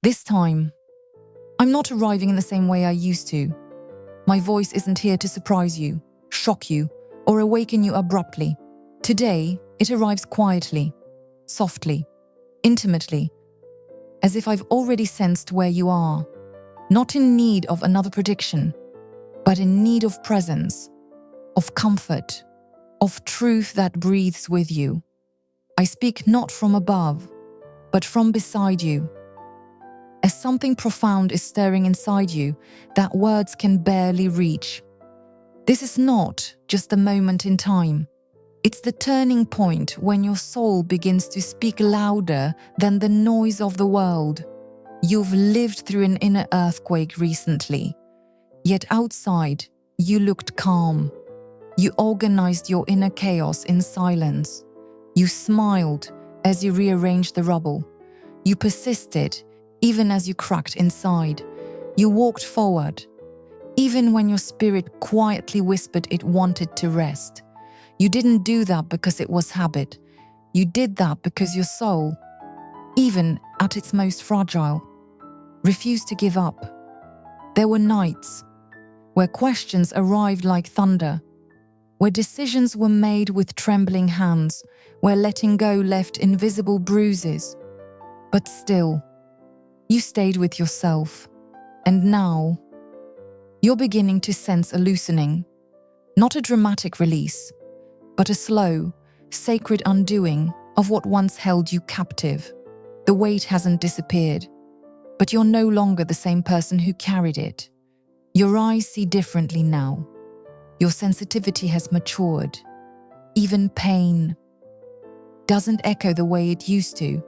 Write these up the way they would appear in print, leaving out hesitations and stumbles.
This time, I'm not arriving in the same way I used to. My voice isn't here to surprise you, shock you, or awaken you abruptly. Today, it arrives quietly, softly, intimately, as if I've already sensed where you are, not in need of another prediction, but in need of presence, of comfort, of truth that breathes with you. I speak not from above, but from beside you. As something profound is stirring inside you that words can barely reach. This is not just a moment in time. It's the turning point when your soul begins to speak louder than the noise of the world. You've lived through an inner earthquake recently, yet outside, you looked calm. You organized your inner chaos in silence. You smiled as you rearranged the rubble. You persisted even as you cracked inside. You walked forward, even when your spirit quietly whispered it wanted to rest. You didn't do that because it was habit. You did that because your soul, even at its most fragile, refused to give up. There were nights where questions arrived like thunder, where decisions were made with trembling hands, where letting go left invisible bruises. But still, you stayed with yourself, and now you're beginning to sense a loosening, not a dramatic release, but a slow, sacred undoing of what once held you captive. The weight hasn't disappeared, but you're no longer the same person who carried it. Your eyes see differently now. Your sensitivity has matured. Even pain doesn't echo the way it used to.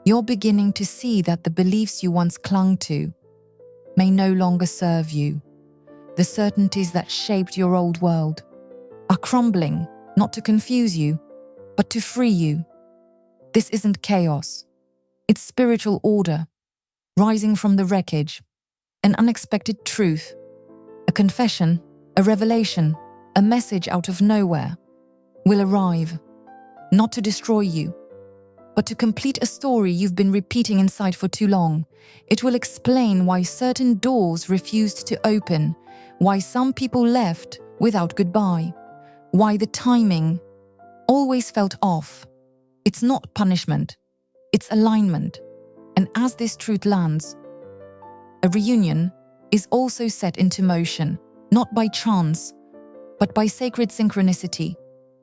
You're beginning to see that the beliefs you once clung to may no longer serve you. The certainties that shaped your old world are crumbling, not to confuse you, but to free you. This isn't chaos. It's spiritual order, rising from the wreckage, an unexpected truth, a confession, a revelation, a message out of nowhere will arrive, not to destroy you, but to complete a story you've been repeating inside for too long. It will explain why certain doors refused to open, why some people left without goodbye, why the timing always felt off. It's not punishment, it's alignment. And as this truth lands, a reunion is also set into motion, not by chance, but by sacred synchronicity.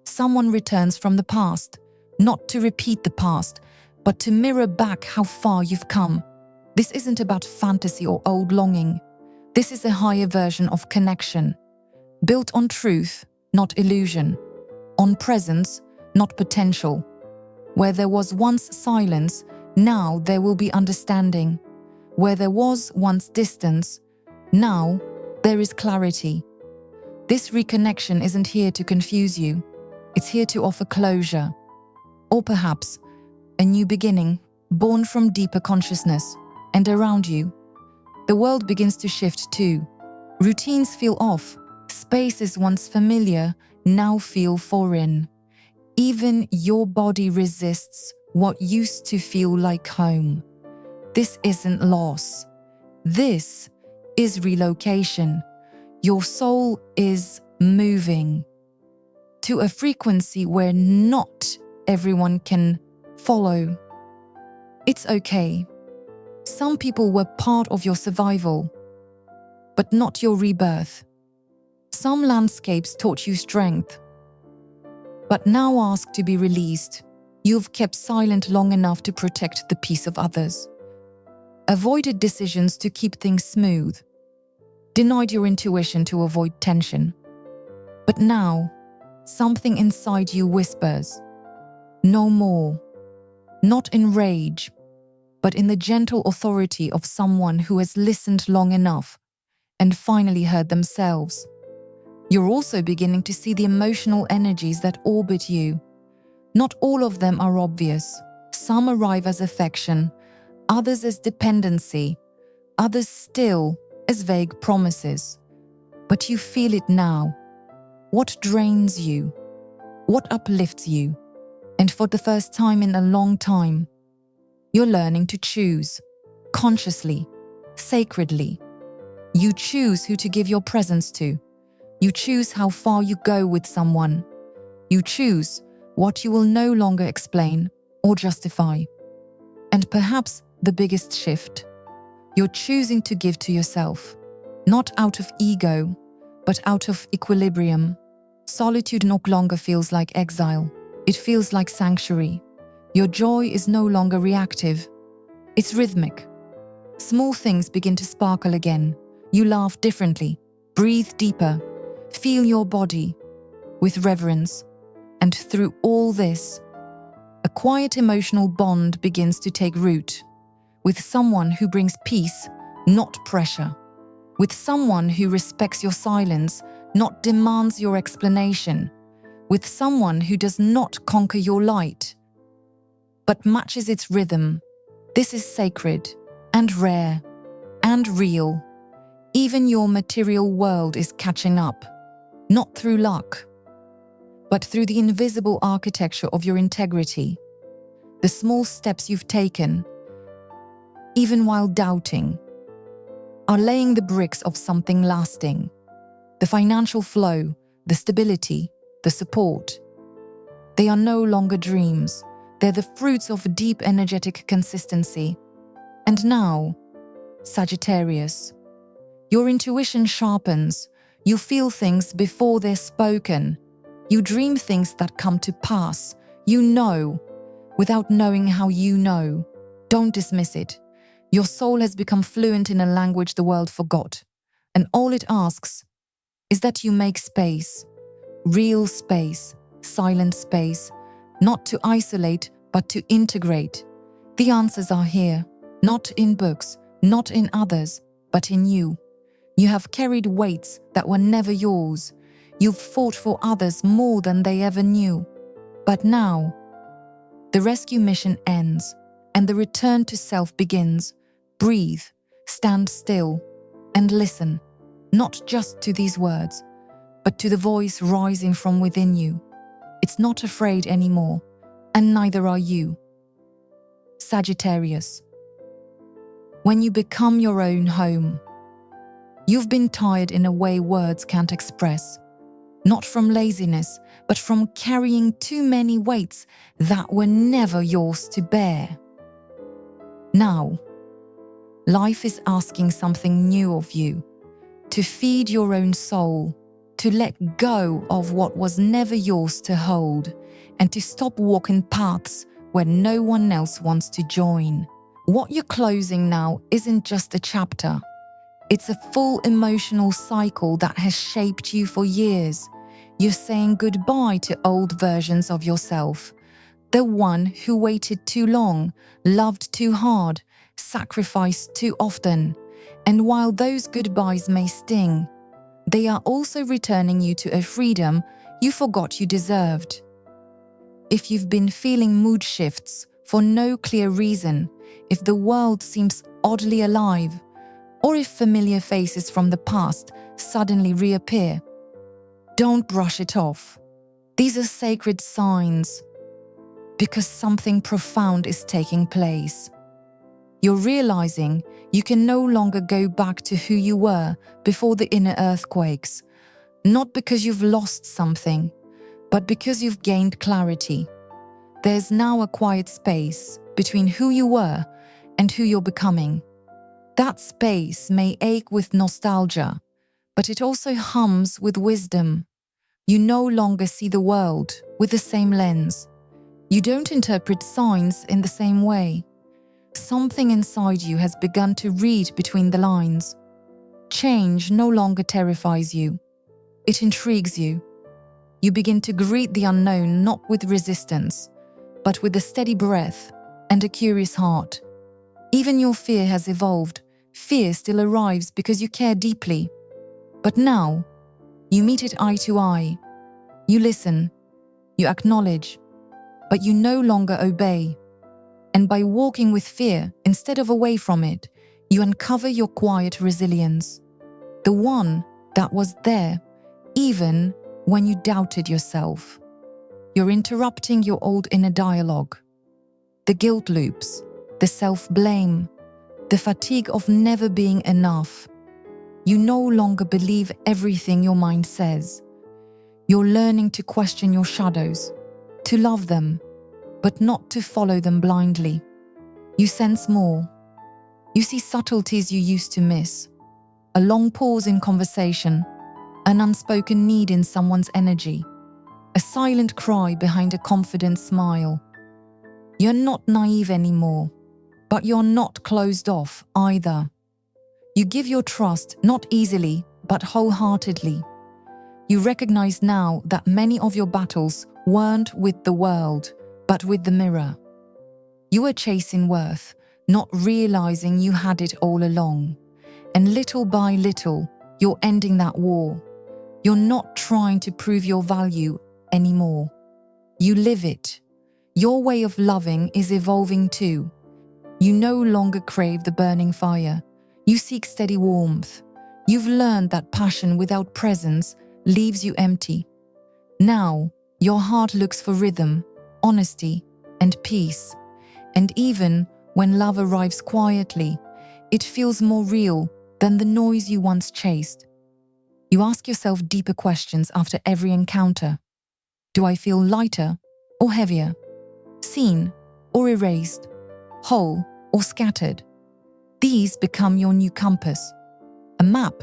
Someone returns from the past, not to repeat the past, but to mirror back how far you've come. This isn't about fantasy or old longing. This is a higher version of connection, built on truth, not illusion, on presence, not potential. Where there was once silence, now there will be understanding. Where there was once distance, now there is clarity. This reconnection isn't here to confuse you. It's here to offer closure. Or perhaps a new beginning, born from deeper consciousness. And around you, the world begins to shift too. Routines feel off. Spaces once familiar now feel foreign. Even your body resists what used to feel like home. This isn't loss. This is relocation. Your soul is moving to a frequency where not everyone can follow. It's okay. Some people were part of your survival, but not your rebirth. Some landscapes taught you strength, but now ask to be released. You've kept silent long enough to protect the peace of others. Avoided decisions to keep things smooth. Denied your intuition to avoid tension. But now, something inside you whispers, no more. Not in rage, but in the gentle authority of someone who has listened long enough and finally heard themselves. You're also beginning to see the emotional energies that orbit you. Not all of them are obvious. Some arrive as affection, others as dependency, others still as vague promises. But you feel it now. What drains you? What uplifts you? And for the first time in a long time, you're learning to choose. consciously, sacredly. You choose who to give your presence to. You choose how far you go with someone. You choose what you will no longer explain or justify. And perhaps the biggest shift, you're choosing to give to yourself, not out of ego, but out of equilibrium. Solitude no longer feels like exile. It feels like sanctuary. Your joy is no longer reactive. It's rhythmic. Small things begin to sparkle again. You laugh differently, breathe deeper, feel your body with reverence. And through all this, a quiet emotional bond begins to take root with someone who brings peace, not pressure. With someone who respects your silence, not demands your explanation. With someone who does not conquer your light, but matches its rhythm. This is sacred and rare and real. Even your material world is catching up, not through luck, but through the invisible architecture of your integrity. The small steps you've taken, even while doubting, are laying the bricks of something lasting. The financial flow, the stability, the support. They are no longer dreams. They're the fruits of deep energetic consistency. And now, Sagittarius, your intuition sharpens. You feel things before they're spoken. You dream things that come to pass. You know, without knowing how you know. Don't dismiss it. Your soul has become fluent in a language the world forgot. And all it asks is that you make space. Real space, silent space, not to isolate, but to integrate. The answers are here, not in books, not in others, but in you. You have carried weights that were never yours. You've fought for others more than they ever knew. But now, the rescue mission ends, and the return to self begins. Breathe, stand still, and listen, not just to these words, but to the voice rising from within you. It's not afraid anymore, and neither are you. Sagittarius, when you become your own home, you've been tired in a way words can't express, not from laziness, but from carrying too many weights that were never yours to bear. Now, life is asking something new of you, to feed your own soul, to let go of what was never yours to hold, and to stop walking paths where no one else wants to join. What you're closing now isn't just a chapter. It's a full emotional cycle that has shaped you for years. You're saying goodbye to old versions of yourself. The one who waited too long, loved too hard, sacrificed too often. And while those goodbyes may sting, they are also returning you to a freedom you forgot you deserved. If you've been feeling mood shifts for no clear reason, if the world seems oddly alive, or if familiar faces from the past suddenly reappear, don't brush it off. These are sacred signs, because something profound is taking place. You're realizing you can no longer go back to who you were before the inner earthquakes, not because you've lost something, but because you've gained clarity. There's now a quiet space between who you were and who you're becoming. That space may ache with nostalgia, but it also hums with wisdom. You no longer see the world with the same lens. You don't interpret signs in the same way. Something inside you has begun to read between the lines. Change no longer terrifies you. It intrigues you. You begin to greet the unknown not with resistance, but with a steady breath and a curious heart. Even your fear has evolved. Fear still arrives because you care deeply. But now, you meet it eye to eye. You listen. You acknowledge. But you no longer obey. And by walking with fear instead of away from it, you uncover your quiet resilience. The one that was there, even when you doubted yourself. You're interrupting your old inner dialogue. The guilt loops, the self-blame, the fatigue of never being enough. You no longer believe everything your mind says. You're learning to question your shadows, to love them, but not to follow them blindly. You sense more. You see subtleties you used to miss. A long pause in conversation, an unspoken need in someone's energy, a silent cry behind a confident smile. You're not naive anymore, but you're not closed off either. You give your trust not easily, but wholeheartedly. You recognize now that many of your battles weren't with the world, but with the mirror. You were chasing worth, not realizing you had it all along. And little by little, you're ending that war. You're not trying to prove your value anymore. You live it. Your way of loving is evolving too. You no longer crave the burning fire. You seek steady warmth. You've learned that passion without presence leaves you empty. Now, your heart looks for rhythm, honesty, and peace. And even when love arrives quietly, it feels more real than the noise you once chased. You ask yourself deeper questions after every encounter. Do I feel lighter or heavier? Seen or erased? Whole or scattered? These become your new compass. A map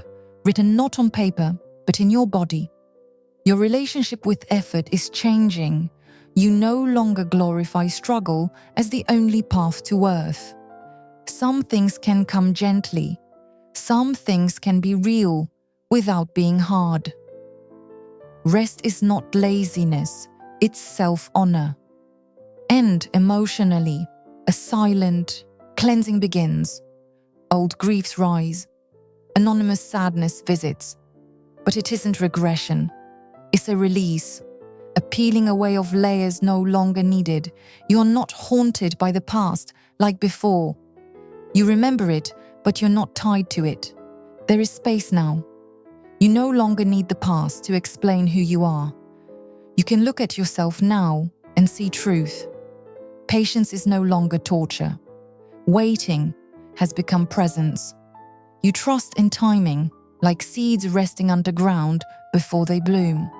written not on paper, but in your body. Your relationship with effort is changing. You no longer glorify struggle as the only path to worth. Some things can come gently. Some things can be real without being hard. Rest is not laziness, it's self-honor. And emotionally, a silent cleansing begins. Old griefs rise. Anonymous sadness visits. But it isn't regression. It's a release. A peeling away of layers no longer needed. You're not haunted by the past like before. You remember it, but you're not tied to it. There is space now. You no longer need the past to explain who you are. You can look at yourself now and see truth. Patience is no longer torture. Waiting has become presence. You trust in timing, like seeds resting underground before they bloom.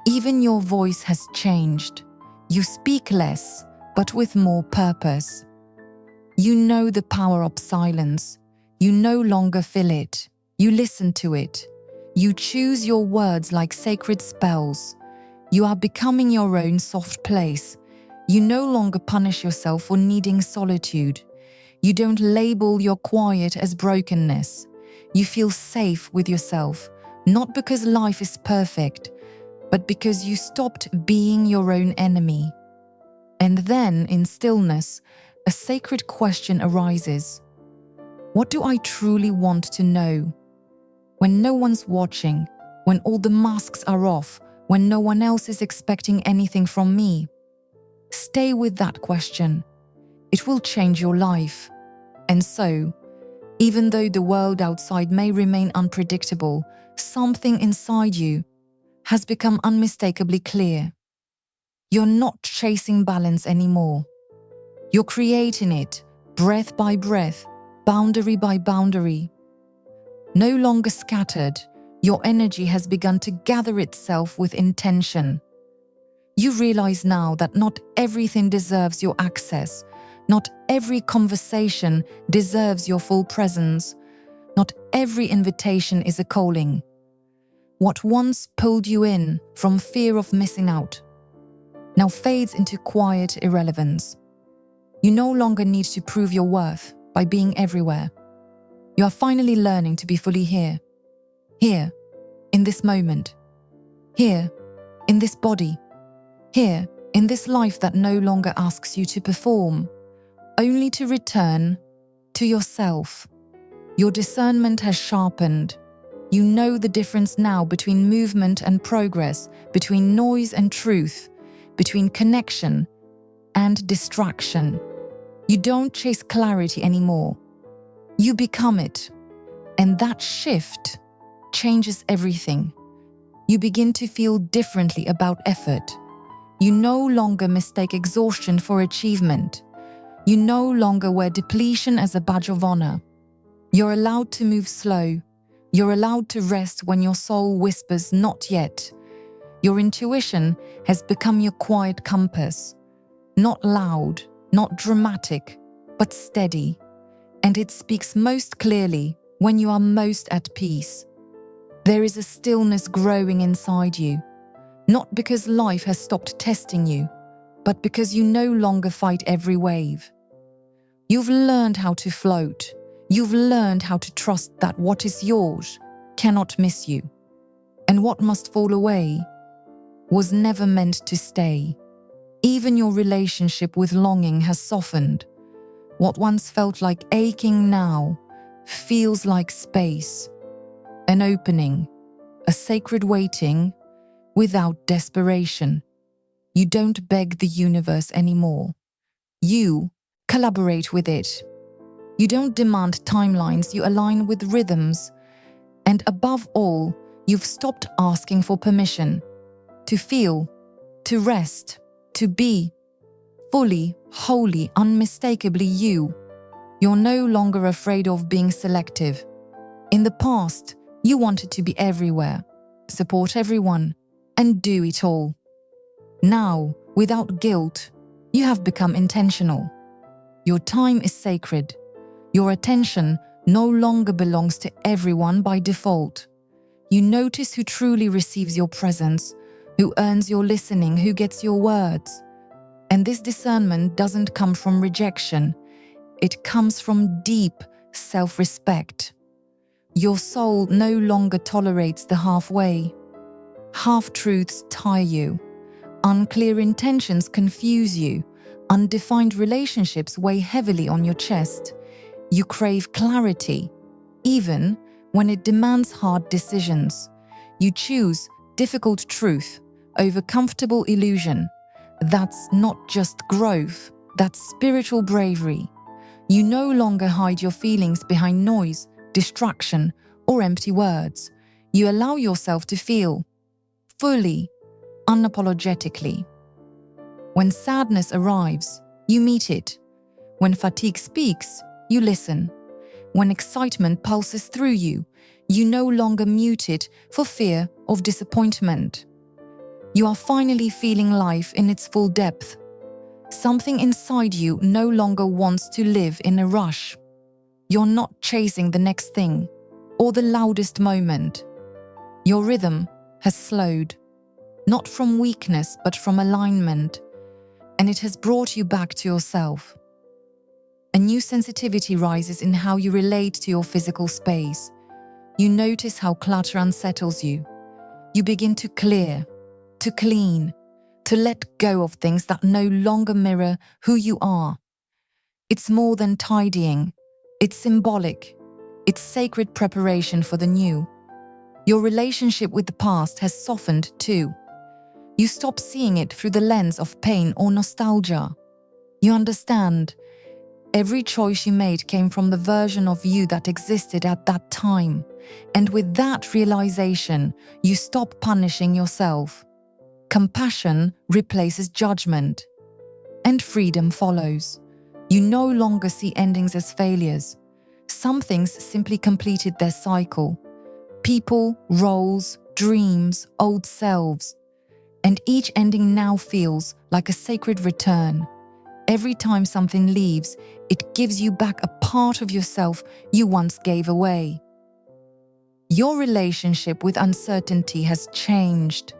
Even your voice has changed. You speak less, but with more purpose. You know the power of silence. You no longer feel it. You listen to it. You choose your words like sacred spells. You are becoming your own soft place. You no longer punish yourself for needing solitude. You don't label your quiet as brokenness. You feel safe with yourself, not because life is perfect, but because you stopped being your own enemy. And then, in stillness, a sacred question arises. What do I truly want to know? When no one's watching, when all the masks are off, when no one else is expecting anything from me. Stay with that question. It will change your life. And so, even though the world outside may remain unpredictable, something inside you has become unmistakably clear. You're not chasing balance anymore. You're creating it, breath by breath, boundary by boundary. No longer scattered, your energy has begun to gather itself with intention. You realize now that not everything deserves your access. Not every conversation deserves your full presence. Not every invitation is a calling. What once pulled you in from fear of missing out now fades into quiet irrelevance. You no longer need to prove your worth by being everywhere. You are finally learning to be fully here. Here, in this moment. Here, in this body. Here, in this life that no longer asks you to perform, only to return to yourself. Your discernment has sharpened. You know the difference now between movement and progress, between noise and truth, between connection and distraction. You don't chase clarity anymore. You become it. And that shift changes everything. You begin to feel differently about effort. You no longer mistake exhaustion for achievement. You no longer wear depletion as a badge of honor. You're allowed to move slow. You're allowed to rest when your soul whispers, "Not yet." Your intuition has become your quiet compass. Not loud, not dramatic, but steady. And it speaks most clearly when you are most at peace. There is a stillness growing inside you, not because life has stopped testing you, but because you no longer fight every wave. You've learned how to float. You've learned how to trust that what is yours cannot miss you. And what must fall away was never meant to stay. Even your relationship with longing has softened. What once felt like aching now feels like space, an opening, a sacred waiting without desperation. You don't beg the universe anymore. You collaborate with it. You don't demand timelines, you align with rhythms. And above all, you've stopped asking for permission to feel, to rest, to be fully, wholly, unmistakably you. You're no longer afraid of being selective. In the past, you wanted to be everywhere, support everyone, and do it all. Now, without guilt, you have become intentional. Your time is sacred. Your attention no longer belongs to everyone by default. You notice who truly receives your presence, who earns your listening, who gets your words. And this discernment doesn't come from rejection. It comes from deep self-respect. Your soul no longer tolerates the halfway. Half-truths tire you. Unclear intentions confuse you. Undefined relationships weigh heavily on your chest. You crave clarity, even when it demands hard decisions. You choose difficult truth over comfortable illusion. That's not just growth, that's spiritual bravery. You no longer hide your feelings behind noise, distraction, or empty words. You allow yourself to feel, fully, unapologetically. When sadness arrives, you meet it. When fatigue speaks, you listen. When excitement pulses through you, you no longer mute it for fear of disappointment. You are finally feeling life in its full depth. Something inside you no longer wants to live in a rush. You're not chasing the next thing or the loudest moment. Your rhythm has slowed, not from weakness but from alignment, and it has brought you back to yourself. A new sensitivity rises in how you relate to your physical space. You notice how clutter unsettles you. You begin to clear, to clean, to let go of things that no longer mirror who you are. It's more than tidying. It's symbolic. It's sacred preparation for the new. Your relationship with the past has softened too. You stop seeing it through the lens of pain or nostalgia. You understand. Every choice you made came from the version of you that existed at that time. And with that realization, you stop punishing yourself. Compassion replaces judgment. And freedom follows. You no longer see endings as failures. Some things simply completed their cycle. People, roles, dreams, old selves. And each ending now feels like a sacred return. Every time something leaves, it gives you back a part of yourself you once gave away. Your relationship with uncertainty has changed.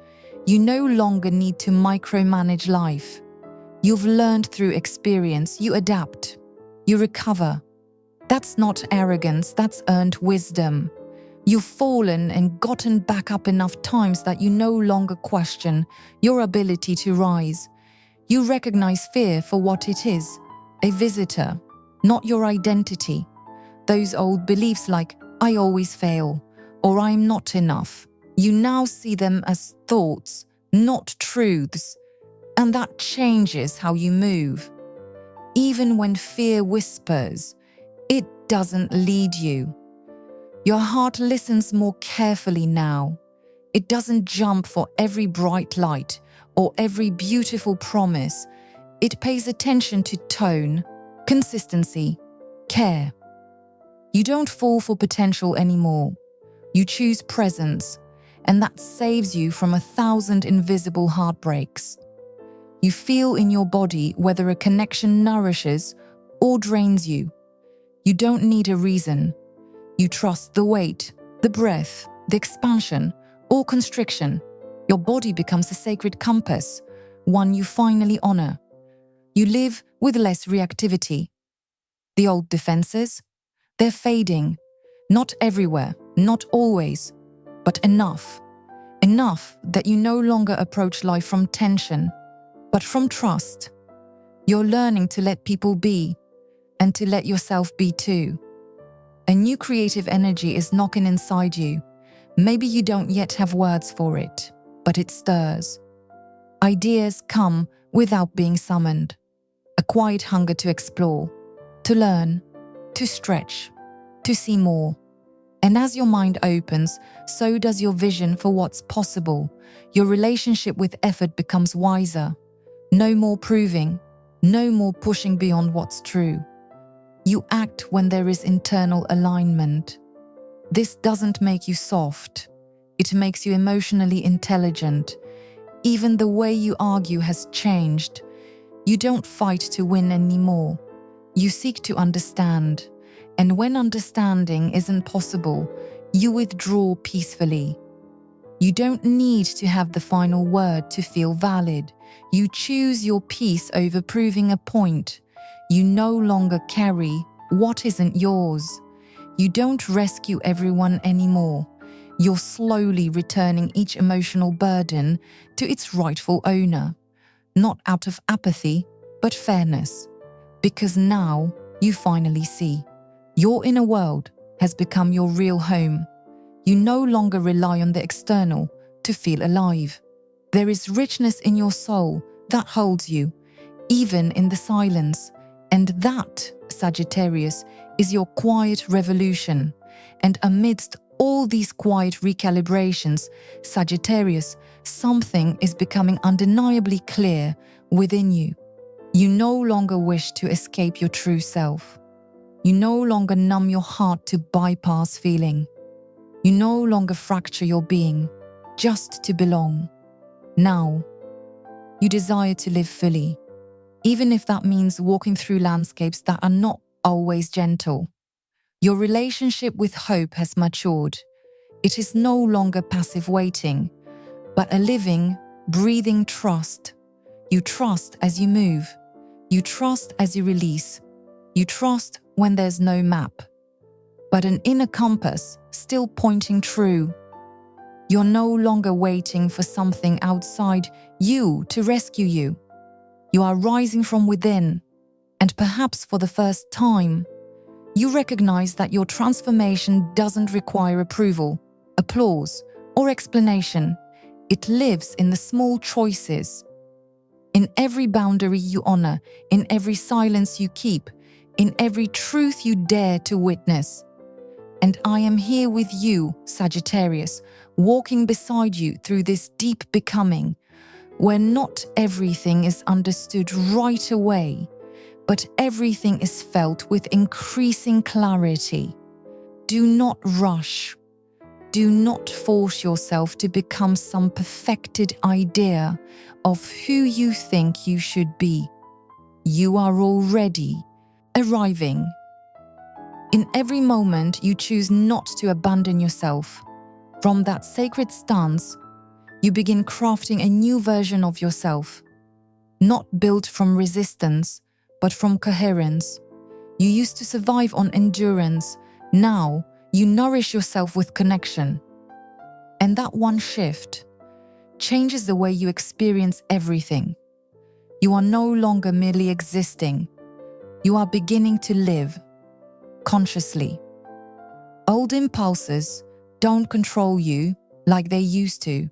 You no longer need to micromanage life. You've learned through experience, you adapt, you recover. That's not arrogance, that's earned wisdom. You've fallen and gotten back up enough times that you no longer question your ability to rise. You recognize fear for what it is, a visitor, not your identity. Those old beliefs like, "I always fail," or "I'm not enough," you now see them as thoughts, not truths. And that changes how you move. Even when fear whispers, it doesn't lead you. Your heart listens more carefully now. It doesn't jump for every bright light or every beautiful promise. It pays attention to tone, consistency, care. You don't fall for potential anymore. You choose presence, and that saves you from 1,000 invisible heartbreaks. You feel in your body whether a connection nourishes or drains you. You don't need a reason. You trust the weight, the breath, the expansion, or constriction. Your body becomes a sacred compass, one you finally honor. You live with less reactivity. The old defenses? They're fading. Not everywhere, not always, but enough. Enough that you no longer approach life from tension, but from trust. You're learning to let people be, and to let yourself be too. A new creative energy is knocking inside you. Maybe you don't yet have words for it, but it stirs. Ideas come without being summoned. A quiet hunger to explore, to learn, to stretch, to see more. And as your mind opens, so does your vision for what's possible. Your relationship with effort becomes wiser. No more proving, no more pushing beyond what's true. You act when there is internal alignment. This doesn't make you soft. It makes you emotionally intelligent. Even the way you argue has changed. You don't fight to win anymore. You seek to understand. And when understanding isn't possible, you withdraw peacefully. You don't need to have the final word to feel valid. You choose your peace over proving a point. You no longer carry what isn't yours. You don't rescue everyone anymore. You're slowly returning each emotional burden to its rightful owner, not out of apathy, but fairness. Because now you finally see. Your inner world has become your real home. You no longer rely on the external to feel alive. There is richness in your soul that holds you, even in the silence. And that, Sagittarius, is your quiet revolution. And amidst all these quiet recalibrations, Sagittarius, something is becoming undeniably clear within you. You no longer wish to escape your true self. You no longer numb your heart to bypass feeling. You no longer fracture your being just to belong. Now, you desire to live fully, even if that means walking through landscapes that are not always gentle. Your relationship with hope has matured. It is no longer passive waiting, but a living, breathing trust. You trust as you move. You trust as you release. You trust when there's no map, but an inner compass still pointing true. You're no longer waiting for something outside you to rescue you. You are rising from within, and perhaps for the first time, you recognize that your transformation doesn't require approval, applause, or explanation. It lives in the small choices. In every boundary you honor, in every silence you keep, in every truth you dare to witness. And I am here with you, Sagittarius, walking beside you through this deep becoming, where not everything is understood right away, but everything is felt with increasing clarity. Do not rush. Do not force yourself to become some perfected idea of who you think you should be. You are already arriving. In every moment, you choose not to abandon yourself. From that sacred stance, you begin crafting a new version of yourself, not built from resistance, but from coherence. You used to survive on endurance. Now, you nourish yourself with connection. And that one shift changes the way you experience everything. You are no longer merely existing. You are beginning to live consciously. Old impulses don't control you like they used to.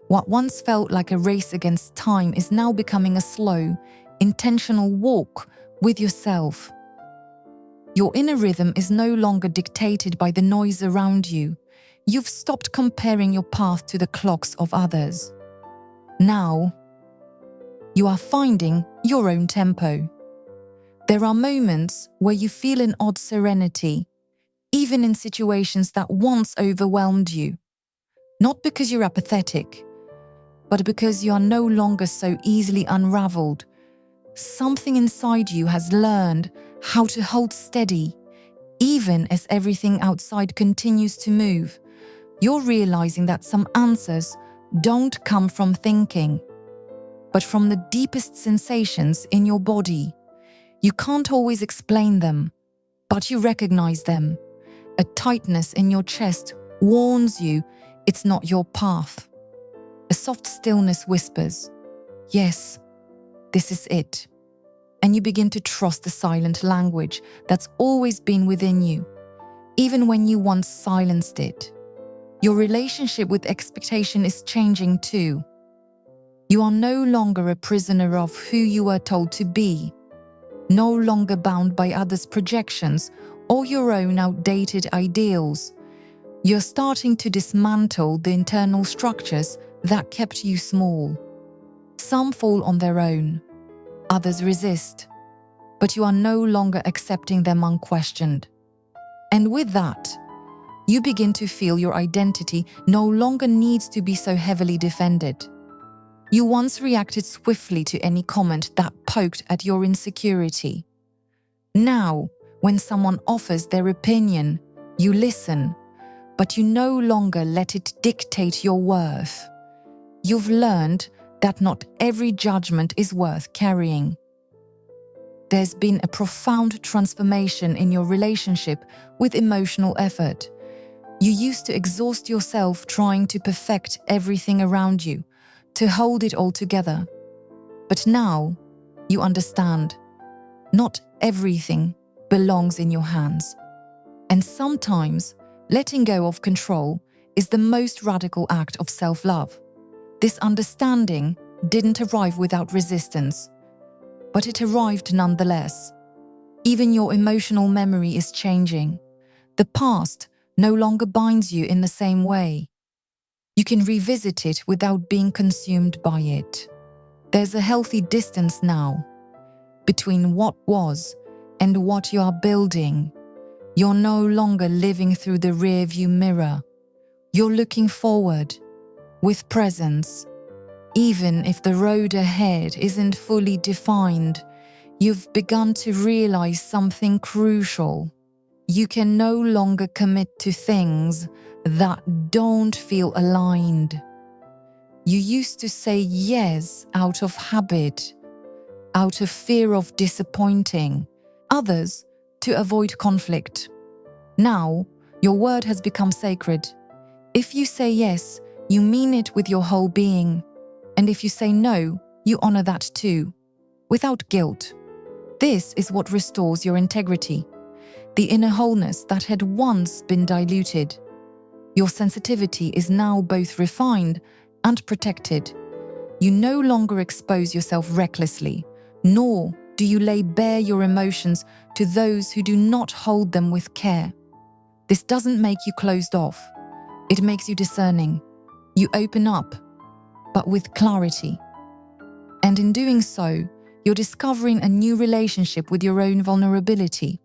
What once felt like a race against time is now becoming a slow, intentional walk with yourself. Your inner rhythm is no longer dictated by the noise around you. You've stopped comparing your path to the clocks of others. Now, you are finding your own tempo. There are moments where you feel an odd serenity, even in situations that once overwhelmed you. Not because you're apathetic, but because you are no longer so easily unraveled. Something inside you has learned how to hold steady, even as everything outside continues to move. You're realizing that some answers don't come from thinking, but from the deepest sensations in your body. You can't always explain them, but you recognize them. A tightness in your chest warns you it's not your path. A soft stillness whispers, yes, this is it. And you begin to trust the silent language that's always been within you, even when you once silenced it. Your relationship with expectation is changing too. You are no longer a prisoner of who you were told to be, no longer bound by others' projections or your own outdated ideals. You're starting to dismantle the internal structures that kept you small. Some fall on their own, others resist, but you are no longer accepting them unquestioned. And with that, you begin to feel your identity no longer needs to be so heavily defended. You once reacted swiftly to any comment that poked at your insecurity. Now, when someone offers their opinion, you listen, but you no longer let it dictate your worth. You've learned that not every judgment is worth carrying. There's been a profound transformation in your relationship with emotional effort. You used to exhaust yourself trying to perfect everything around you, to hold it all together. But now, you understand, not everything belongs in your hands. And sometimes, letting go of control is the most radical act of self-love. This understanding didn't arrive without resistance, but it arrived nonetheless. Even your emotional memory is changing. The past no longer binds you in the same way. You can revisit it without being consumed by it. There's a healthy distance now between what was and what you are building. You're no longer living through the rearview mirror. You're looking forward with presence. Even if the road ahead isn't fully defined, you've begun to realize something crucial. You can no longer commit to things that don't feel aligned. You used to say yes out of habit, out of fear of disappointing others to avoid conflict. Now, your word has become sacred. If you say yes, you mean it with your whole being. And if you say no, you honor that too, without guilt. This is what restores your integrity, the inner wholeness that had once been diluted. Your sensitivity is now both refined and protected. You no longer expose yourself recklessly, nor do you lay bare your emotions to those who do not hold them with care. This doesn't make you closed off. It makes you discerning. You open up, but with clarity. And in doing so, you're discovering a new relationship with your own vulnerability.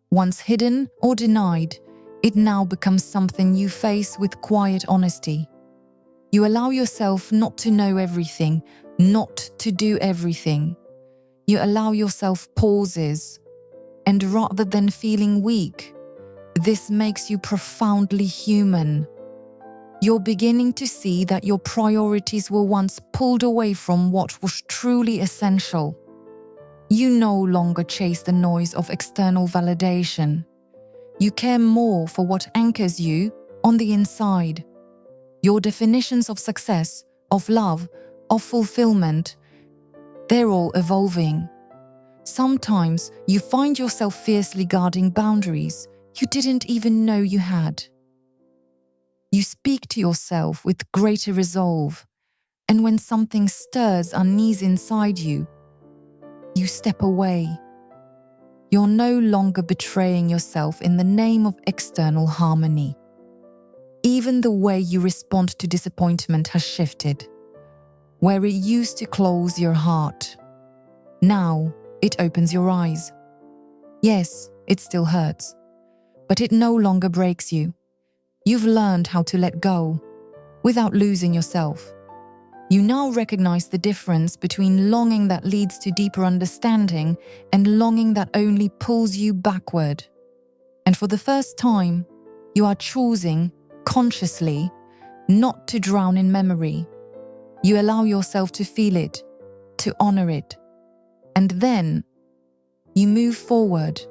Once hidden or denied, it now becomes something you face with quiet honesty. You allow yourself not to know everything, not to do everything. You allow yourself pauses, and rather than feeling weak, this makes you profoundly human. You're beginning to see that your priorities were once pulled away from what was truly essential. You no longer chase the noise of external validation. You care more for what anchors you on the inside. Your definitions of success, of love, of fulfillment, they're all evolving. Sometimes you find yourself fiercely guarding boundaries you didn't even know you had. You speak to yourself with greater resolve, and when something stirs unease inside you, you step away. You're no longer betraying yourself in the name of external harmony. Even the way you respond to disappointment has shifted. Where it used to close your heart, now It opens your eyes. Yes, it still hurts, but it no longer breaks you. You've learned how to let go without losing yourself. You now recognize the difference between longing that leads to deeper understanding and longing that only pulls you backward. And for the first time, you are choosing, consciously, not to drown in memory. You allow yourself to feel it, to honor it. And then, you move forward.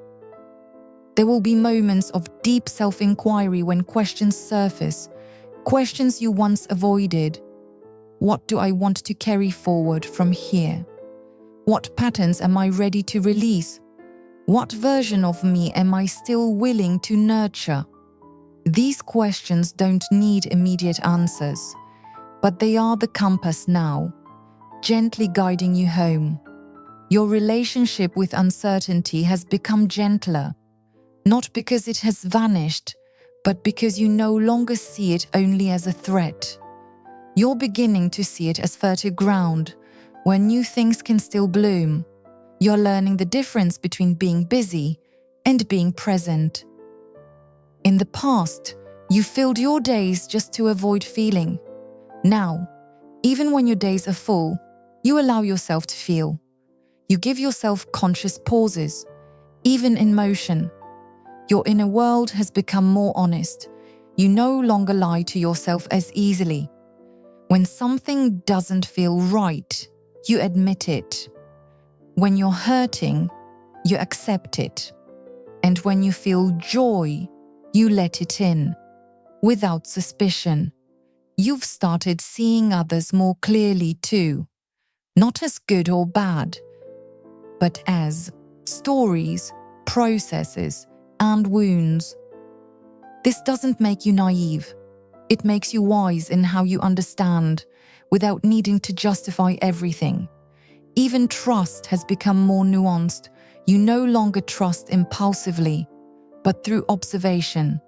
There will be moments of deep self-inquiry when questions surface, questions you once avoided. What do I want to carry forward from here? What patterns am I ready to release? What version of me am I still willing to nurture? These questions don't need immediate answers, but they are the compass now, gently guiding you home. Your relationship with uncertainty has become gentler, not because it has vanished, but because you no longer see it only as a threat. You're beginning to see it as fertile ground, where new things can still bloom. You're learning the difference between being busy and being present. In the past, you filled your days just to avoid feeling. Now, even when your days are full, you allow yourself to feel. You give yourself conscious pauses, even in motion. Your inner world has become more honest. You no longer lie to yourself as easily. When something doesn't feel right, you admit it. When you're hurting, you accept it. And when you feel joy, you let it in, without suspicion. You've started seeing others more clearly too, not as good or bad, but as stories, processes, and wounds. This doesn't make you naive. It makes you wise in how you understand, without needing to justify everything. Even trust has become more nuanced. You no longer trust impulsively, but through observation.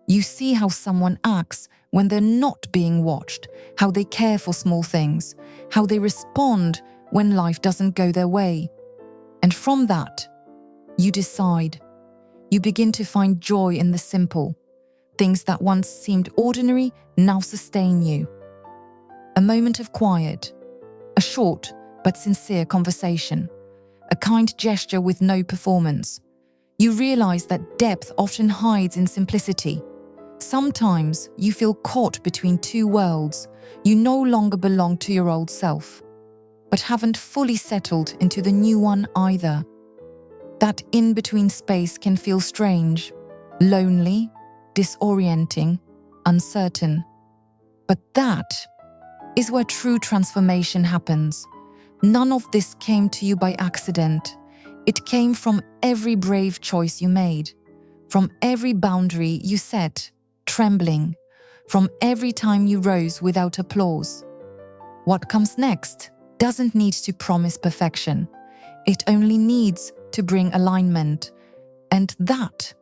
You see how someone acts when they're not being watched, how they care for small things, how they respond when life doesn't go their way. And from that, you decide. You begin to find joy in the simple. Things that once seemed ordinary now sustain you. A moment of quiet, a short but sincere conversation, a kind gesture with no performance. You realize that depth often hides in simplicity. Sometimes you feel caught between two worlds. You no longer belong to your old self, but haven't fully settled into the new one either. That in-between space can feel strange, lonely, disorienting, uncertain. But that is where true transformation happens. None of this came to you by accident. It came from every brave choice you made, from every boundary you set, trembling, from every time you rose without applause. What comes next doesn't need to promise perfection. It only needs to bring alignment. And that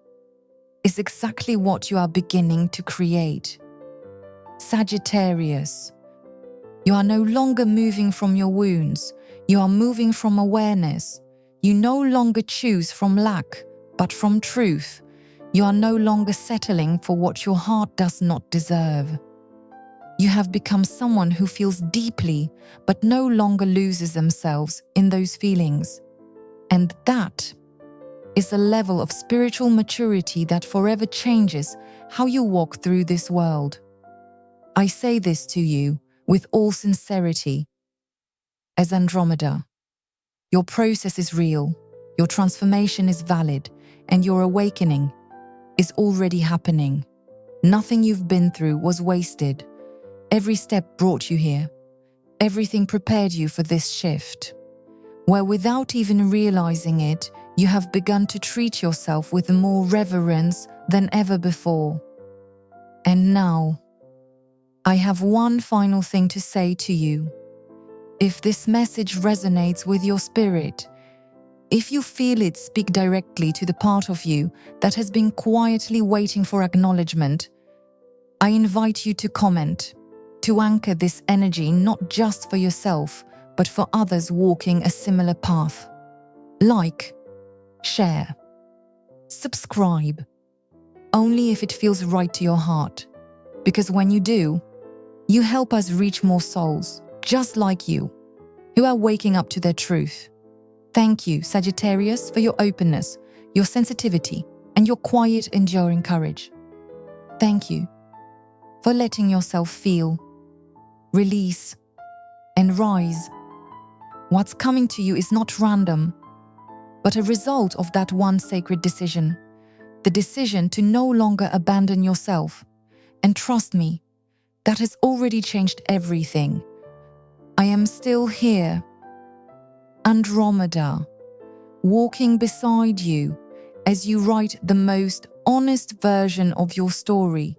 is exactly what you are beginning to create. Sagittarius. You are no longer moving from your wounds. You are moving from awareness. You no longer choose from lack, but from truth. You are no longer settling for what your heart does not deserve. You have become someone who feels deeply, but no longer loses themselves in those feelings. And that is a level of spiritual maturity that forever changes how you walk through this world. I say this to you with all sincerity. As Andromeda, your process is real, your transformation is valid, and your awakening is already happening. Nothing you've been through was wasted. Every step brought you here. Everything prepared you for this shift, where without even realizing it, you have begun to treat yourself with more reverence than ever before. And now, I have one final thing to say to you. If this message resonates with your spirit, if you feel it speak directly to the part of you that has been quietly waiting for acknowledgement, I invite you to comment, to anchor this energy not just for yourself, but for others walking a similar path. Like, share, subscribe, only if it feels right to your heart. Because when you do, you help us reach more souls, just like you, who are waking up to their truth. Thank you, Sagittarius, for your openness, your sensitivity, and your quiet, enduring courage. Thank you for letting yourself feel, release, and rise. What's coming to you is not random, but a result of that one sacred decision, the decision to no longer abandon yourself. And trust me, that has already changed everything. I am still here, Andromeda, walking beside you as you write the most honest version of your story,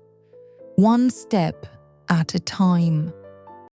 one step at a time.